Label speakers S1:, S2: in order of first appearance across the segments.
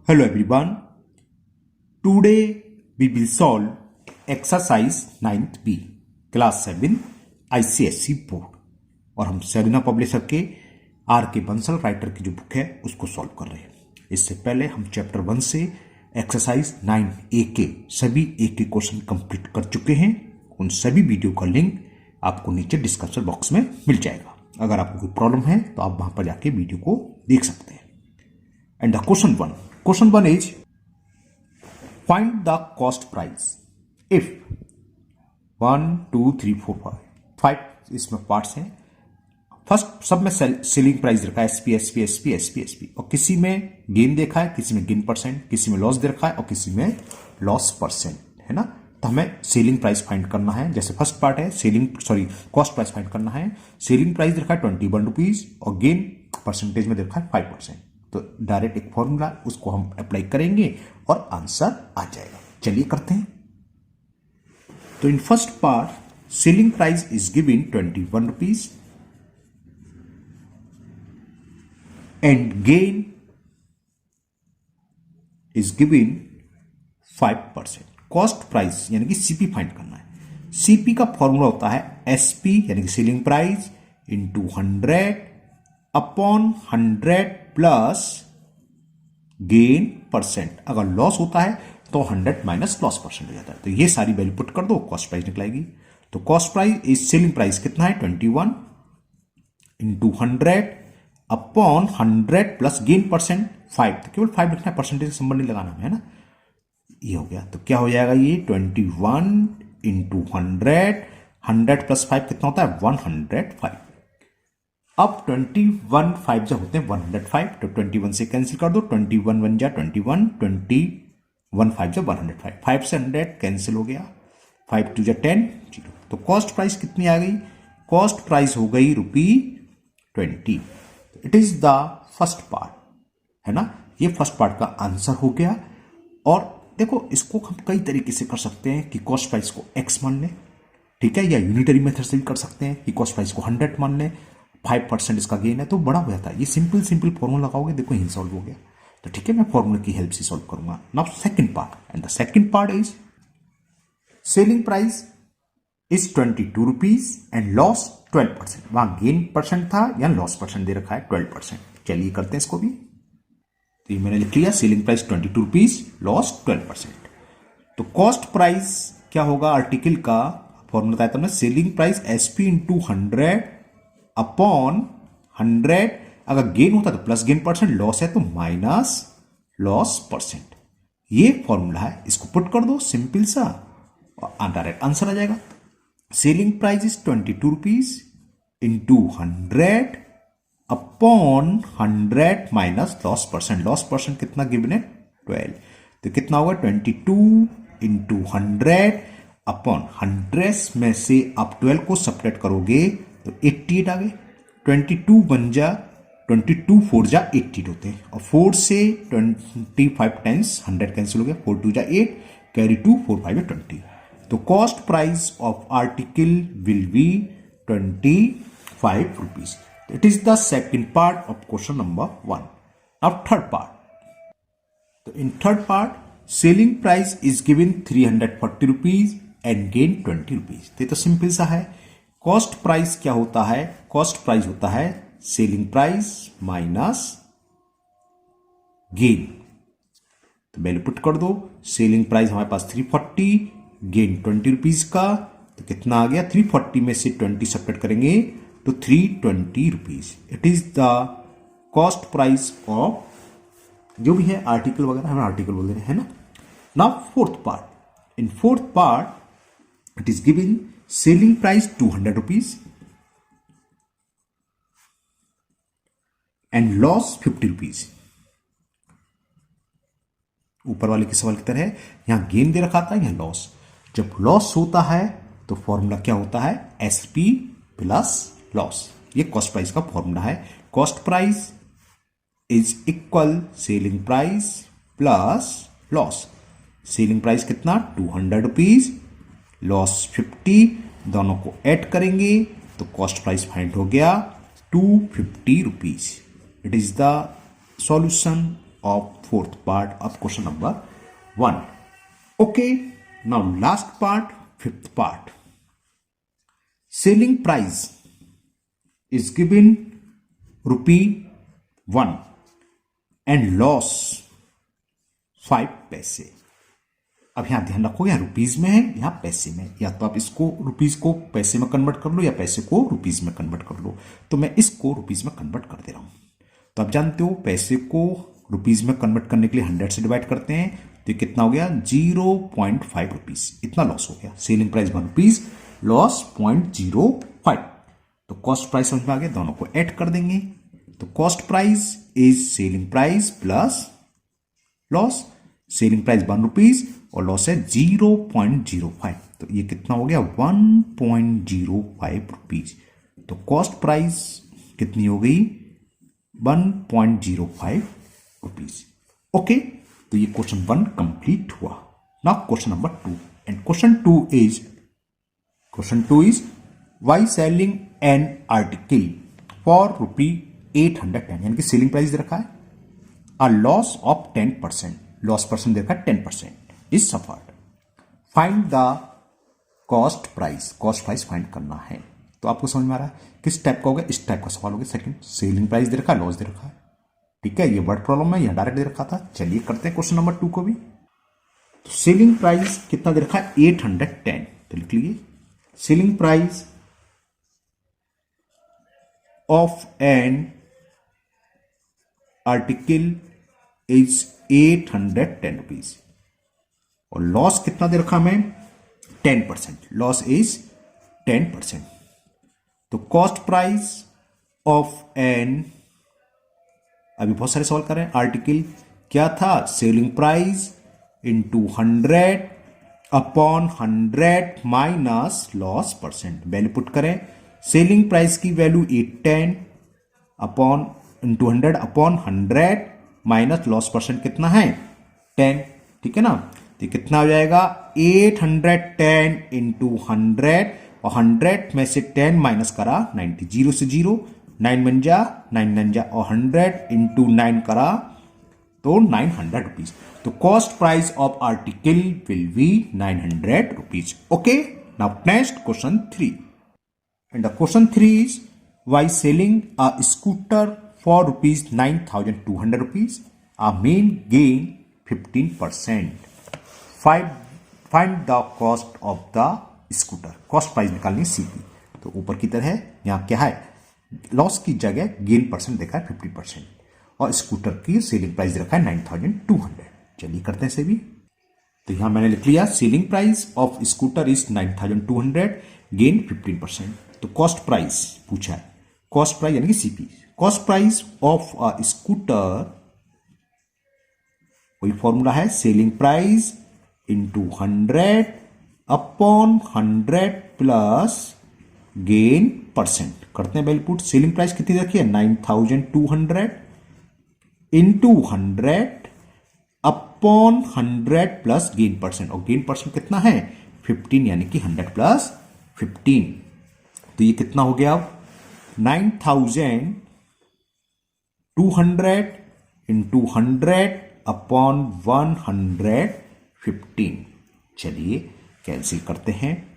S1: Hello everyone. Today we will solve exercise 9th B class 7 ICSE board और हम Serena publisher के are के Bansal writer की जो बुक है उसको सॉल्व कर रहे हैं। इससे पहले हम चैप्टर 1 से एक्सरसाइज 9A के सभी एक के क्वेश्चन कंप्लीट कर चुके हैं। उन सभी वीडियो का लिंक आपको नीचे डिस्क्रिप्शन बॉक्स में मिल जाएगा। अगर आपको कोई प्रॉब्लम है तो आप वहां पर जाके वीडियो को देख सकते हैं। And the question one is find the cost price if 1 2 3 4 5 इसमें पार्ट्स हैं। फर्स्ट सब में सेलिंग प्राइस रखा है एसपी और किसी में गेन देखा है, किसी में गेन परसेंट, किसी में लॉस दे रखा है और किसी में लॉस परसेंट, है ना। तो हमें सेलिंग प्राइस फाइंड करना है। जैसे फर्स्ट पार्ट है कॉस्ट प्राइस फाइंड करना है। सेलिंग प्राइस रखा है 21 रुपीज और गेन परसेंटेज में रखा है 5%। तो डायरेक्ट एक फॉर्मूला उसको हम अप्लाई करेंगे और आंसर आ जाएगा। चलिए करते हैं। तो in first part selling price is given 21 rupees and gain is given 5%। Cost price यानी कि सीपी फाइंड करना है। सीपी का फॉर्मूला होता है एसपी यानी कि selling price into 100 upon 100 plus gain percent. अगर लॉस होता है तो 100 माइनस लॉस परसेंट हो जाता है। तो ये सारी वैल्यू पुट कर दो, कॉस्ट प्राइस निकलेगी। तो cost price is selling price कितना है 21 into 100 upon 100 plus gain percent 5। तो केवल 5 लिखना है, परसेंटेज का संबंध नहीं लगाना है ना। ये हो गया। तो क्या हो जाएगा ये 21 इंटू 100 प्लस 5 कितना होता है 105। अब 21 5 जब होते हैं 105 तो 21 से कैंसिल कर दो। 21 1 जा 21, 21 5 जब 105, 5 से 100 कैंसिल हो गया, 5 2 जा 10 0। तो कॉस्ट प्राइस कितनी आ गई? कॉस्ट प्राइस हो गई ₹20। It is the first part, है ना। ये फर्स्ट पार्ट का आंसर हो गया। और देखो इसको हम कई तरीके से कर सकते हैं कि कॉस्ट प्राइस को x मान लें, ठीक है, या यूनिटरी मेथड से भी कर सकते हैं कि कॉस्ट प्राइस को 100 मान लें, 5% इसका गेन है तो बड़ा हो जाता है। ये सिंपल फॉर्मूला लगाओगे, देखो यही सॉल्व हो गया। तो ठीक है, मैं फॉर्मूला की हेल्प से सॉल्व करूंगा। Now second part, and the second part is selling price is 22 rupees and loss 12%। वहां गेन परसेंट था या लॉस परसेंट दे रखा है 12%। चलिए करते हैं इसको भी। तो ये मैंने लिख लिया, सेलिंग प्राइस 22 रुपीज, लॉस 12%। तो कॉस्ट प्राइस क्या होगा? आर्टिकल का फॉर्मूला बताया था मैंने, selling price SP into 100 upon 100। अगर गेन होता तो प्लस गेन परसेंट, लॉस है तो माइनस लॉस परसेंट। ये फॉर्मूला है, इसको पुट कर दो सिंपल सा और डायरेक्ट आंसर आ जाएगा। Selling price is 22 rupees into 100 upon 100 minus loss percent. Loss percent कितना गिवन है 12। तो कितना होगा 22 इंटू 100 अपॉन 100 में से आप 12 को सब्ट्रैक्ट करोगे तो 88 आ गए। 22 1 जा 22 4 जा 88 होते हैं और 4 से 25 टाइम्स 100 कैंसिल हो गया, 4 2 जा 8, कैरी 2, 4 5 है 20। तो cost price of article will B 25 rupees. It is the second part of question number 1। अब थर्ड पार्ट। तो in third part selling price is given 340 rupees and gain 20 rupees. तो simple सा है। कॉस्ट प्राइस क्या होता है? Cost price होता है सेलिंग प्राइस माइनस गेन। तो वैल्यू पुट कर दो। सेलिंग प्राइस हमारे पास 340, गेन 20 रुपीज का। तो कितना आ गया? 340 में से 20 सब्ट्रैक्ट करेंगे तो 320 rupees. It is the cost price of जो भी है आर्टिकल वगैरह, हमें आर्टिकल बोल रहे हैं, है ना। Now fourth part. In fourth part it is given selling price 200 rupees and loss 50 rupees. ऊपर वाले के सवाल की तरह यहां गेन दे रखा था, यहां लॉस। जब लॉस होता है तो फॉर्मूला क्या होता है? SP plus loss. ये कॉस्ट प्राइस का फॉर्मूला है। Cost price is equal selling price plus loss. Selling price कितना 200 रुपीज, लॉस 50, दोनों को ऐड करेंगे तो कॉस्ट प्राइस फाइंड हो गया 250 rupees. It is the solution of fourth part of question number 1. Okay, now last part, fifth part. Selling price is given ₹1 and loss 5 पैसे. अब यहां ध्यान रखो, यहां रुपीज में है, यहां पैसे में. या तो आप इसको रुपीज को पैसे में कन्वर्ट कर लो या पैसे को रुपीज में कन्वर्ट कर लो. तो मैं इसको रुपीज में कन्वर्ट कर दे रहा हूं. तो आप जानते हो पैसे को रुपीज में कन्वर्ट करने के लिए 100 से डिवाइड करते हैं. तो ये कितना हो गया? 0.5 रुपीज. इतना लॉस हो गया. Selling price ₹1, loss 0.05. तो कॉस्ट प्राइस समझ में आ गया. दोनों को ऐड कर देंगे. तो cost price is selling price plus loss. Selling price ₹1 और लॉस है 0.05. तो ये कितना हो गया? 1.05 रुपीज. तो कॉस्ट प्राइस कितनी हो गई? 1.05 रुपीज. ओके, तो ये क्वेश्चन 1 कंप्लीट हुआ. Now question number 2. And question 2 is Y selling an article for ₹810, यानी कि सेलिंग प्राइस दे रखा है. A loss of 10%, loss percent दे रखा है 10% is suffered. Find the cost price. Cost price find करना है. तो आपको समझ में आ रहा है किस टाइप का होगा? इस टाइप का सवाल होगा. सेकंड, सेलिंग प्राइस दे रखा है, लॉस दे रखा है. ठीक है, ये वर्ड प्रॉब्लम है, यहां डायरेक्ट दे रखा था. चलिए करते हैं क्वेश्चन नंबर 2 को भी. तो सेलिंग प्राइस कितना दे रखा है? 810. तो लिख लीजिए, selling price of an article is 810 rupees. और लॉस कितना दे रखा हमें? 10%. Loss is 10%. तो कॉस्ट प्राइस ऑफ एन, अभी बहुत सारे सवाल कर रहे हैं. आर्टिकल क्या था? Selling price into 100 upon 100 minus loss percent. Value put करें. सेलिंग प्राइस की value 810 upon into 100 upon 100 minus loss percent कितना है? 10. ठीक है ना. तो कितना हो जाएगा? 810 इंटू 100 और 100 में से 10 माइनस करा 90. 0 से 0, 9 बन जा, 9 जा, और 100 इंटू 9 करा तो 900 रुपीज. तो cost price of article will be 900 rupees. Okay, now next question 3. And the question 3 is Y selling a scooter for ₹9,200 rupees, a main gain 15%. Find the cost of the scooter. Cost price निकालनी CP. तो ऊपर की तरह है, यहां क्या है? Loss की जगह गेन परसेंट देखा है 50% और स्कूटर की सेलिंग प्राइस रखा है 9,200. चलिए करते हैं इसे भी. तो यहां मैंने लिख लिया selling price of scooter is 9,200, gain 15%. तो कॉस्ट प्राइस पूछा है. कॉस्ट प्राइस यानी कि CP. Cost price of a scooter, वही फॉर्मूला है, selling price into 100 upon 100 plus gain percent. करते हैं वैल्यू पुट. सेलिंग प्राइस कितनी रखी है? 9,200 into 100 upon 100 plus gain percent. और गेन परसेंट कितना है? 15, यानी कि 100 प्लस 15. तो ये कितना हो गया? 9,200 इंटू 100 अपॉन 115. चलिए कैंसिल करते हैं.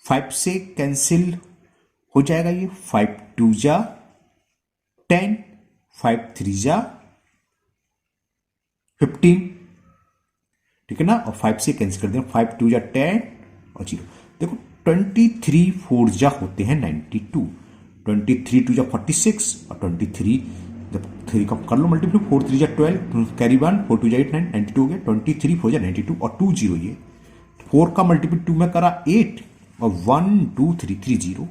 S1: 5 से कैंसिल हो जाएगा ये. 5 2 जा 10, 5 3 जा 15. ठीक है ना. और 5 से कैंसिल कर दें. 5 2 जा 10 और 0. देखो 23 4 जा होते हैं 92. 23 2 जा 46 और 23 जब 3 का कर लो मल्टीप्लाई. 4 3 जा 12, कैरी 1, 4 2 जा 8 9, 92 हो गया. 23 4 जा 92 और 2 0. ये 4 का मल्टीप्लाई 2 में करा 8 और 1 2 3 3 0.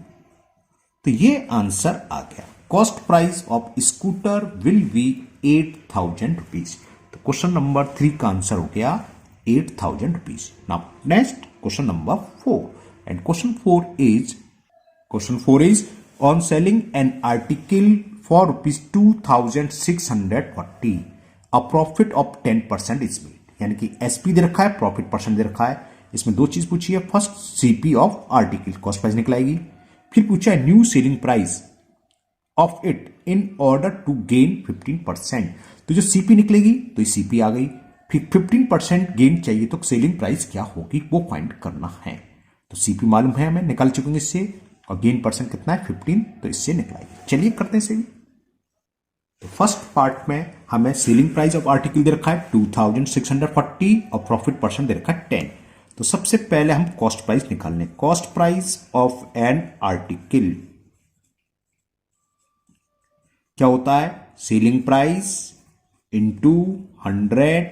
S1: तो ये आंसर आ गया. Cost price of scooter will be 8,000 rupees. तो क्वेश्चन नंबर 3 का आंसर हो गया 8,000 rupees. Now next question number 4. And question 4 is on selling an article for ₹2,640, a profit of 10% is made. यानी कि एसपी दे रखा है, प्रॉफिट परसेंट दे रखा है. इसमें दो चीज पूछी है. First CP of article, cost price निकलाएगी. फिर पूछा है new selling price of it in order to gain 15%। तो जो सीपी निकलेगी तो ये सीपी आ गई, फिर 15% गेन चाहिए तो सेलिंग प्राइस क्या होगी वो फाइंड करना है। तो सीपी मालूम है, हमें निकाल चुके हैं इससे, और गेन परसेंट कितना है 15, तो इससे निकलाइए। चलिए करते हैं इसे भी। तो फर्स्ट पार्ट में हमें सेलिंग प्राइस ऑफ आर्टिकल दे रखा है 2640 और प्रॉफिट परसेंट दे रखा है 10। तो सबसे पहले हम कॉस्ट प्राइस निकालने, cost price of an article क्या होता है, selling price into 100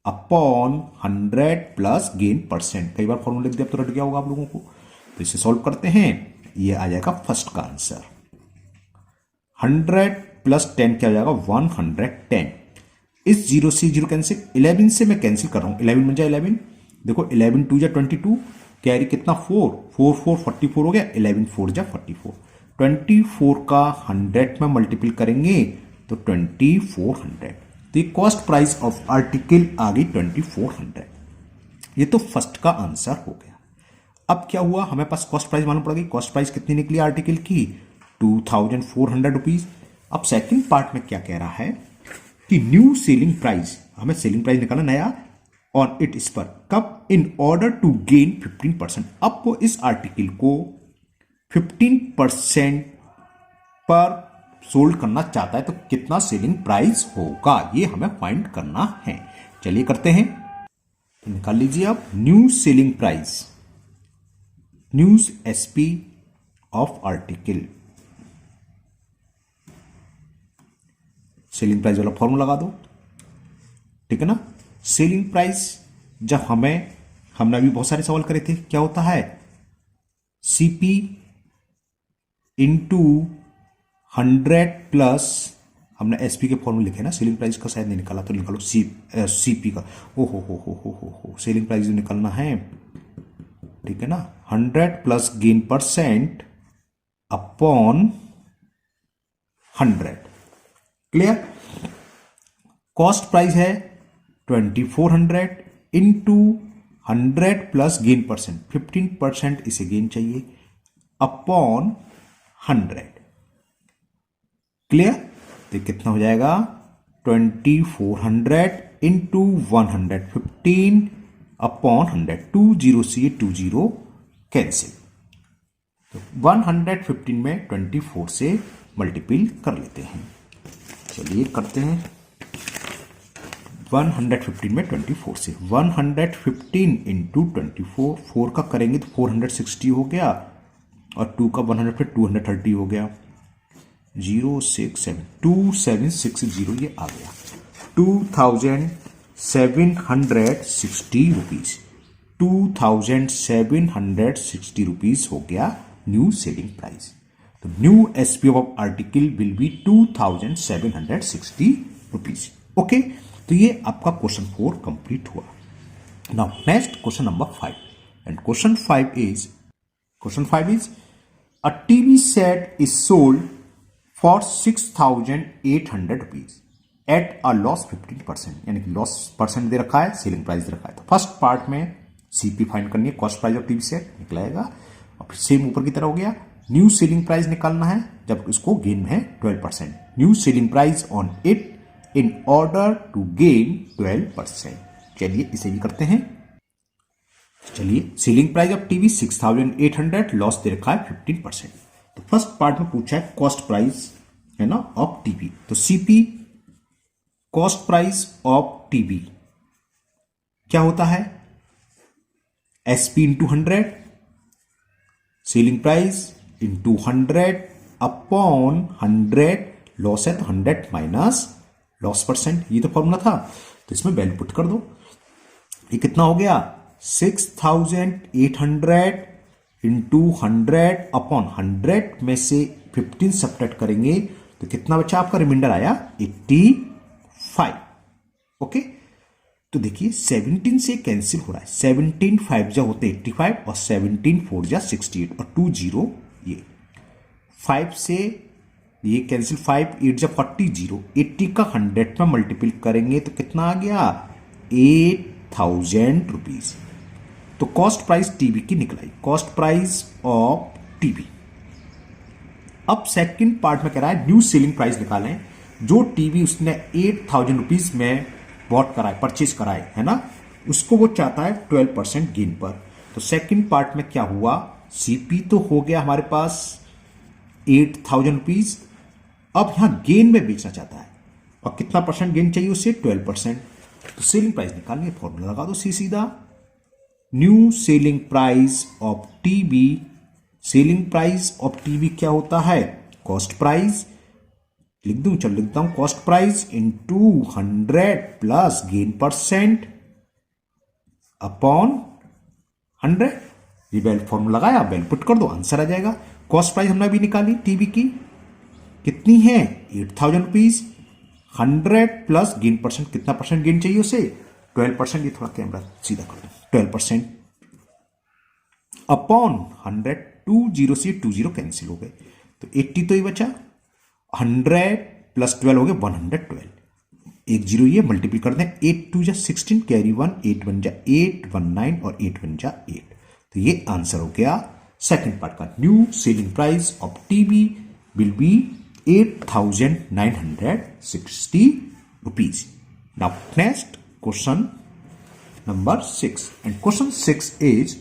S1: upon 100 plus gain percent. कई बार फॉर्मूला लिख दिया तो रट गया होगा आप लोगों को, तो इसे सॉल्व करते हैं। ये आ जाएगा फर्स्ट का आंसर, 100 प्लस 10 क्या हो जाएगा 110। इस 0 से 0 कैंसिल, 11 से मैं कैंसिल कर रहा हूं, 11 बन जाए 11, देखो 11 2 जा 22, कैरी कितना 4 4 4 44 हो गया, 11 4 जा 44, 24 का 100 में मल्टीपल करेंगे तो 2400। तो ये कॉस्ट प्राइस ऑफ आर्टिकल आ गई 2400। ये तो फर्स्ट का आंसर हो गया। अब क्या हुआ, हमें पास कॉस्ट प्राइस मालूम पड़ गई, कॉस्ट प्राइस कितनी निकली आर्टिकल की 2400 रुपीज। अब सेकंड पार्ट में क्या कह रहा है कि न्यू सेलिंग प्राइस, हमें सेलिंग प्राइस निकालना नया ऑन इट, इस पर कब, इन ऑर्डर टू गेन 15%। अब वो इस आर्टिकल को 15% पर सोल्ड करना चाहता है तो कितना सेलिंग प्राइस होगा, ये हमें फाइंड करना है। चलिए करते हैं, तो निकाल लीजिए आप new selling price, news SP of article, selling price वाला फॉर्मूला लगा दो, ठीक है ना। सेलिंग प्राइस जब हमने अभी बहुत सारे सवाल करे थे, क्या होता है सीपी इंटू 100 प्लस, हमने एसपी के फॉर्मूले लिखे ना, सेलिंग प्राइस का शायद नहीं निकाला तो निकालो सीपी का, ओ हो सेलिंग प्राइस निकालना है, ठीक है ना। 100 plus gain percent upon 100, clear. Cost price है 2400 इंटू 100 प्लस गेन परसेंट, 15% इसे गेन चाहिए अपॉन 100, क्लियर। तो कितना हो जाएगा 2400 इंटू 100, 15 अपॉन 100, 20 से 20 कैंसिल, तो 115 में 24 से मल्टीपल कर लेते हैं। चलिए करते हैं, 115 में 24 से, 115 इंटू 24, 4 का करेंगे तो 460 हो गया, और 2 का 100 पे 230 हो गया, 067 2760 ये आ गया 2760 रुपीज, 2760 रुपीज हो गया न्यू सेलिंग प्राइस। तो new SP of article will B 2760 rupees. Okay, तो ये आपका क्वेश्चन 4 कंप्लीट हुआ। Now next question number 5, and question 5 is a TV set is sold for 6800 rupees at a loss 15%, यानी कि loss percent दे रखा है, सेलिंग प्राइस दे रखा है। तो फर्स्ट पार्ट में सीपी फाइंड करनी है, cost price of TV set निकलाएगा, और फिर सेम ऊपर की तरह हो गया, न्यू सेलिंग प्राइस निकालना है जब इसको गेन में है 12%, new selling price on it in order to gain 12%। चलिए इसे भी करते हैं। चलिए, selling price of TV 6800, loss दे रखा है 15%। तो फर्स्ट पार्ट में पूछा है कॉस्ट प्राइस है ना ऑफ टीवी, तो CP cost price of TV क्या होता है, SP into 100, selling price into 100 upon 100, loss है तो 100 माइनस लॉस परसेंट, ये तो फॉर्मूला था, तो इसमें वैल्यू पुट कर दो। ये कितना हो गया 6800 इंटू 100 अपॉन 100 में से 15 सब्ट्रैक्ट करेंगे तो कितना बचा आपका, रिमाइंडर आया 85। ओके, तो देखिए 17 से कैंसिल हो रहा है, 17 5 जा होते 85 और 17 4 जा 68 और 20, ये 5 से ये कैंसिल, 5 8 जा 40, 0 80 का 100 में मल्टीपल करेंगे तो कितना आ गया 8000 रुपीज। तो कॉस्ट प्राइस टीवी की निकलाई, कॉस्ट प्राइस ऑफ टीवी अब सेकंड पार्ट में कह रहा है न्यू सेलिंग प्राइस निकालें, जो टीवी उसने 8,000 रुपीज में बॉट कराए, परचेज कराए, है ना, उसको वो चाहता है 12% गेन पर। तो सेकंड पार्ट में क्या हुआ, सीपी तो हो गया हमारे पास 8,000 रुपीज, अब यहां गेन में बेचना चाहता है और कितना परसेंट गेन चाहिए उसे, 12%। तो सेलिंग प्राइस निकालनी है, फॉर्मूला लगा दो सीधा, new selling price of TV. Selling price of TV क्या होता है, कॉस्ट प्राइस, लिख दूं, चल लिखता हूं, cost price into 100 plus gain percent upon 100। ये वैल फॉर्मूला लगाया, वैल पुट कर दो, आंसर आ जाएगा। कॉस्ट प्राइस हमने अभी निकाली टीवी की, कितनी है, 8,000 रुपीज, 100 प्लस गेन परसेंट, कितना परसेंट गेन चाहिए उसे, 12%। ये थोड़ा कैमरा सीधा कर दो, 12% अपॉन 100, 20 से 20 कैंसिल हो गए, तो 80 तो ही बचा, 100 प्लस 12 हो गए 112, एक जीरो ये मल्टीपल कर दें, 8 2 जा 16, कैरी 1, 8 1 जा 8, 1 9 और 8 1 जा 8। तो ये आंसर हो गया सेकंड पार्ट का। New selling price of TV will be 8,960 rupees. Now next question number 6, and question 6 is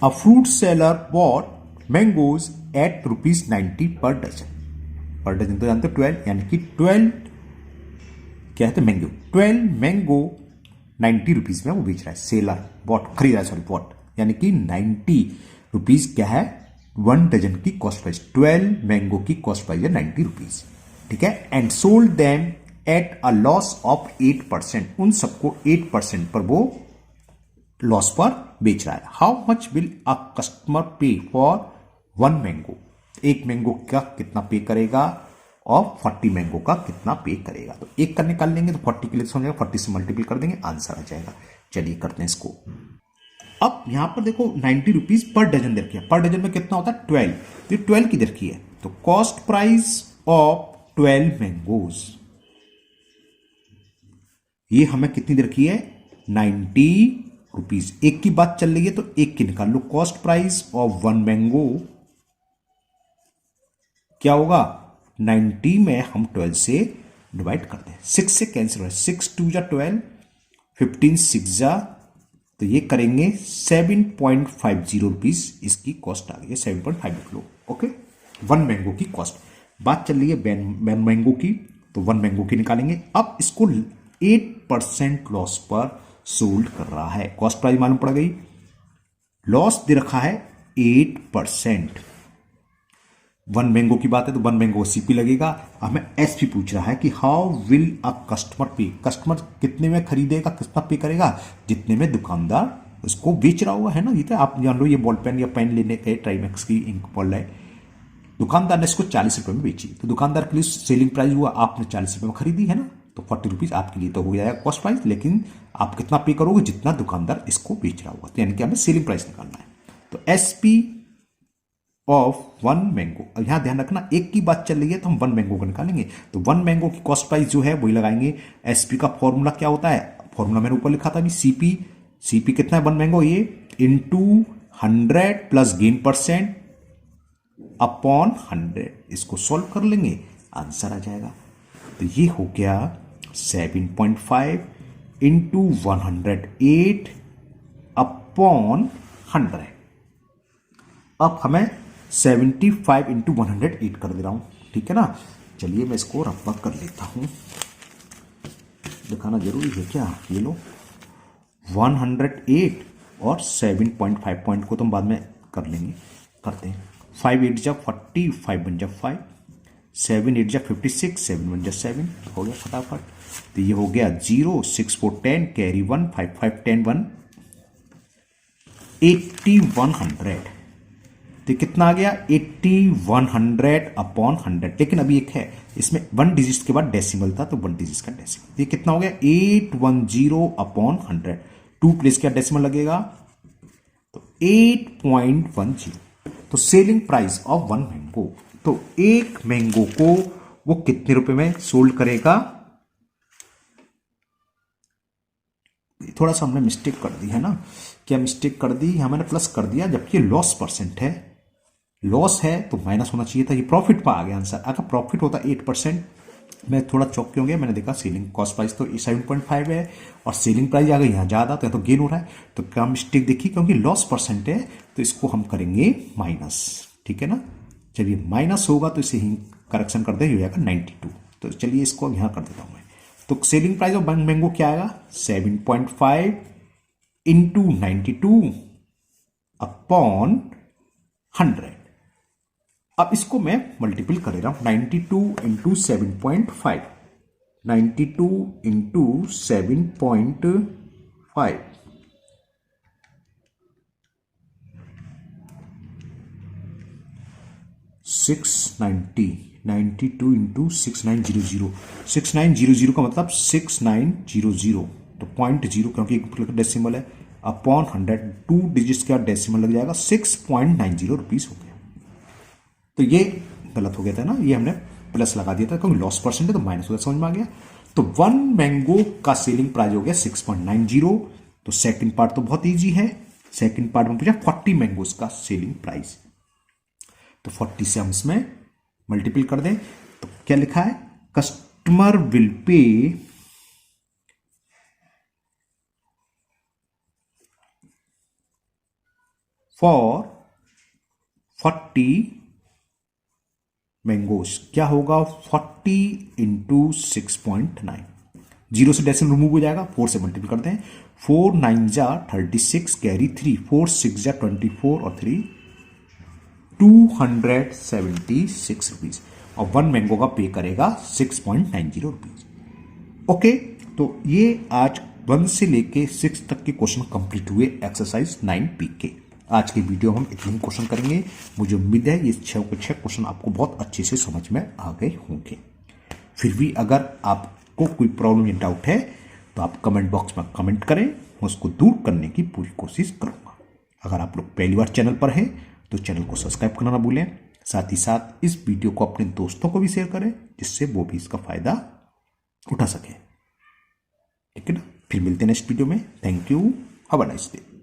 S1: a fruit seller bought mangoes at rupees 90 per dozen। पर डजन तो जानते हो 12, यानी कि 12 क्या है, मैंगो, 12 मैंगो 90 रुपीज में वो बेच रहा है, सेलर बॉट, खरीद रहा है, सॉरी बॉट, यानी कि 90 रुपीज क्या है, 1 डजन की कॉस्ट प्राइस, 12 मैंगो की कॉस्ट प्राइस है 90 रुपीज, ठीक है, and sold them at a loss of 8%, उन सबको 8% पर वो लॉस पर बेच रहा है। How much will a customer पे फॉर 1 मैंगो, एक मैंगो का कितना पे करेगा और 40 मैंगो का कितना पे करेगा। तो एक का निकाल लेंगे तो 40 के लिए समझ जाएगा, 40 से मल्टीपल कर देंगे, आंसर आ जाएगा। चलिए करते हैं इसको। अब यहां पर देखो 90 रुपीज पर डजन दे रखी है, पर डजन में कितना होता है 12, तो 12 की दे रखी है, तो कॉस्ट प्राइस ऑफ 12 मैंगोज ये हमें कितनी दे रखी है, 90 रुपीज। एक की बात चल रही है तो एक की निकाल लो, कॉस्ट प्राइस ऑफ 1 मैंगो क्या होगा, 90 में हम 12 से डिवाइड करते हैं, 6 से कैंसिल हो, 6 2 जा 12, 15 6 जा, तो ये करेंगे 7.50 रुपीज इसकी कॉस्ट आ गई है, 7.5 लिख लो, ओके। 1 मैंगो की कॉस्ट, बात चल रही है 1 मैंगो की, तो 1 मैंगो की निकालेंगे। अब इसको 8% लॉस पर सोल्ड कर रहा है, कॉस्ट प्राइस मालूम पड़ गई, लॉस दे रखा है 8%। 1 मैंगो की बात है तो 1 मैंगो सीपी लगेगा, हमें एसपी पूछ रहा है कि हाउ विल अ कस्टमर पे, कस्टमर कितने में खरीदेगा, कितना पे करेगा, जितने में दुकानदार उसको बेच रहा होगा, है ना। ये तो आप जान लो, ये बॉल पेन या पेन लेने गए, ट्राइमेक्स की इंक बॉल है, दुकानदार ने इसको 40 रुपए में बेची, तो दुकानदार के लिए सेलिंग प्राइस हुआ, आपने 40 रुपए में खरीदी है ना, तो 40 रुपीज आपके लिए तो हो जाएगा कॉस्ट प्राइस, लेकिन आप कितना पे करोगे, जितना दुकानदार इसको बेच रहा होगा, तो यानी कि हमें सेलिंग प्राइस निकालना है। तो एसपी ऑफ 1 मैंगो, यहां ध्यान रखना एक की बात चल रही है तो हम 1 मैंगो का निकालेंगे, तो 1 मैंगो की कॉस्ट प्राइस जो है वही लगाएंगे। एसपी का फॉर्मूला क्या होता है, फॉर्मूला मैंने ऊपर लिखा था अभी, सीपी, सीपी कितना है 1 मैंगो, ये into 100 plus gain percent upon 100, इसको सॉल्व कर लेंगे, आंसर आ जाएगा। तो ये हो गया 7.5 इंटू 108 अपॉन 100। अब हमें 75 इंटू 108 कर दे रहा हूं, ठीक है ना। चलिए मैं इसको रफ्फा कर लेता हूं, दिखाना जरूरी है क्या, ये लो 108 और 7.5 पॉइंट को तो हम बाद में कर लेंगे, करते हैं। 5 8 जा 40, 5 1 जा 5, 7 8 जा 56, 7 1 जा 7, हो गया फटाफट। तो ये हो गया 0, 6 4 10, कैरी 1, 5 5 10 1, 8100। तो कितना आ गया 8100 अपॉन 100, लेकिन अभी एक है इसमें 1 डिजिट के बाद डेसिमल था, तो 1 डिजिट का डेसिमल, ये कितना हो गया 810 अपॉन 100, 2 प्लेस का डेसिमल लगेगा, तो 8.10। तो सेलिंग प्राइस ऑफ 1 मैंगो, तो एक मैंगो को वो कितने रुपए में सोल्ड करेगा, थोड़ा सा हमने मिस्टेक कर दी है ना, क्या मिस्टेक कर दी, हमने प्लस कर दिया जबकि लॉस परसेंट है, लॉस है तो माइनस होना चाहिए था, ये प्रॉफिट पर आ गया आंसर। अगर प्रॉफिट होता 8%, मैं थोड़ा चौक क्यों गया, मैंने देखा सेलिंग कॉस्ट प्राइस तो 7.5 है और सेलिंग प्राइस आ गई यहाँ ज़्यादा, तो यहाँ तो गेन हो रहा है। तो क्या मिस्टेक देखी, क्योंकि लॉस परसेंट है तो इसको हम करेंगे माइनस, ठीक है ना। चलिए माइनस होगा तो इसे ही करेक्शन कर दें, हो जाएगा 92। तो चलिए इसको यहाँ कर देता हूँ मैं। तो सेलिंग प्राइस ऑफ मैंगो क्या आएगा, 7.5 इंटू 92 अपॉन 100। अब इसको मैं मल्टीपल कर रहा हूं, 92 इंटू 7.5, 92 इंटू 7.5, 690, 92 इंटू 6900, 6900 का मतलब 6900, तो 0.0 क्योंकि एक डेसिमल है, अपॉन 100, 2 डिजिट्स का डेसिमल लग जाएगा, 6.90 रुपीज हो गया। तो ये गलत हो गया था ना, ये हमने प्लस लगा दिया था क्योंकि लॉस परसेंट है तो माइनस हो गया, समझ में आ गया। तो 1 मैंगो का सेलिंग प्राइस हो गया 6.90। तो सेकंड पार्ट तो बहुत इजी है, सेकंड पार्ट में पूछा 40 मैंगोज का सेलिंग प्राइस, तो 40 से हम इसमें मल्टीपल कर दें तो क्या लिखा है, customer will pay for 40 mangoes. क्या होगा, 40 इंटू 6.9, जीरो से डेसिमल रिमूव हो जाएगा, 4 से मल्टीपल करते हैं, 4 9 जा 36, कैरी 3, 4 6 जा 24 और 3 276 रुपीज, और 1 मैंगो का पे करेगा 6.90 रुपीज। ओके, तो ये आज 1 से लेके 6 तक के क्वेश्चन कंप्लीट हुए एक्सरसाइज 9P के। आज के वीडियो हम इतने ही क्वेश्चन करेंगे, मुझे उम्मीद है ये 6 के 6 क्वेश्चन आपको बहुत अच्छे से समझ में आ गए होंगे। फिर भी अगर आपको कोई प्रॉब्लम या डाउट है तो आप कमेंट बॉक्स में कमेंट करें, मैं उसको दूर करने की पूरी कोशिश करूंगा। अगर आप लोग पहली बार चैनल पर हैं तो चैनल को सब्सक्राइब करना ना भूलें, साथ ही साथ इस वीडियो को अपने दोस्तों को भी शेयर करें जिससे वो भी इसका फायदा उठा सके, ठीक है ना। फिर मिलते हैं नेक्स्ट वीडियो में। Thank you, have a nice day.